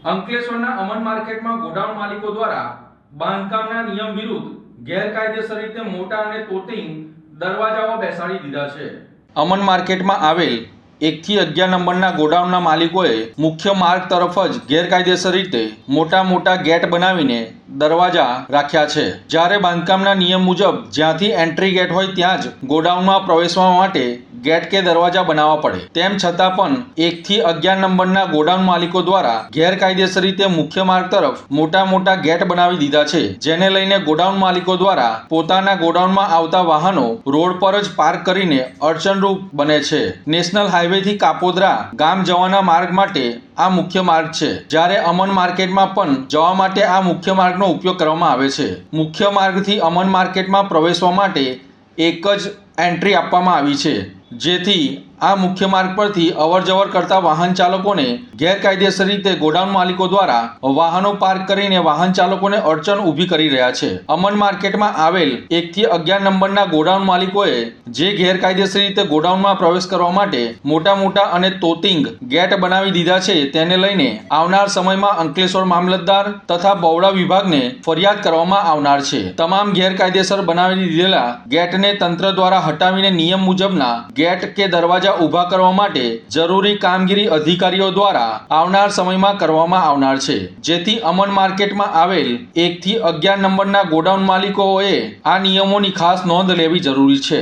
અંકલેશ્વરના અમન માર્કેટમાં ગોડાઉન માલિકો દ્વારા બાંધકામના નિયમ વિરુદ્ધ ગેરકાયદેસર રીતે મોટા અને તોતિંગ દરવાજાઓ બેસાડી દીધા છે। અમન માર્કેટમાં આવેલ 1 થી 11 નંબરના ગોડાઉનના માલિકોએ મુખ્ય માર્ગ તરફ જ ગેરકાયદેસર રીતે મોટા ગેટ બનાવીને દરવાજા રાખ્યા છે, જ્યારે બાંધકામના નિયમ મુજબ જ્યાંથી એન્ટ્રી ગેટ હોય ત્યાં જ ગોડાઉનમાં પ્રવેશવા માટે ગેટ કે દરવાજા બનાવવા પડે। તેમ છતાં પણ 1 થી 11 નંબરના ગોડાઉન માલિકો દ્વારા ગેરકાયદેસર રીતે મુખ્ય માર્ગ તરફ મોટા ગેટ બનાવી દીધા છે, જેને લઈને ગોડાઉન માલિકો દ્વારા પોતાના ગોડાઉનમાં આવતા વાહનો રોડ પર જ પાર્ક કરીને અડચણરૂપ બને છે। નેશનલ હાઈવેથી કાપોદ્રા ગામ જવાના માર્ગ માટે આ મુખ્ય માર્ગ છે, જ્યારે અમન માર્કેટમાં પણ જવા માટે આ મુખ્ય માર્ગનો ઉપયોગ કરવામાં આવે છે। મુખ્ય માર્ગથી અમન માર્કેટમાં પ્રવેશવા માટે એક જ એન્ટ્રી આપવામાં આવી છે, જેથી આ મુખ્ય માર્ગ પરથી અવરજવર કરતા વાહન ચાલકોને ગેરકાયદેસર રીતે ગોડાઉન માલિકો દ્વારા વાહનો પાર્ક કરીને વાહન ચાલકોને અડચણ ઊભી કરી રહ્યા છે। અમન માર્કેટમાં આવેલ 1 થી 11 નંબરના ગોડાઉન માલિકોએ જે ગેરકાયદેસર રીતે ગોડાઉનમાં પ્રવેશ કરવા માટે મોટા અને તોતિંગ ગેટ બનાવી દીધા છે, તેને લઈને આવનાર સમયમાં અંકલેશ્વર મામલતદાર તથા બવડા વિભાગને ફરિયાદ કરવામાં આવનાર છે। તમામ ગેરકાયદેસર બનાવી દીધેલા ગેટને તંત્ર દ્વારા હટાવીને નિયમ મુજબના ગેટ કે દરવાજા ઊભા કરવા માટે જરૂરી કામગીરી અધિકારીઓ દ્વારા આવનાર સમયમાં કરવામાં આવનાર છે, જેથી અમન માર્કેટમાં આવેલ 1 થી 11 નંબરના ગોડાઉન માલિકોએ આ નિયમોની ખાસ નોંધ લેવી જરૂરી છે।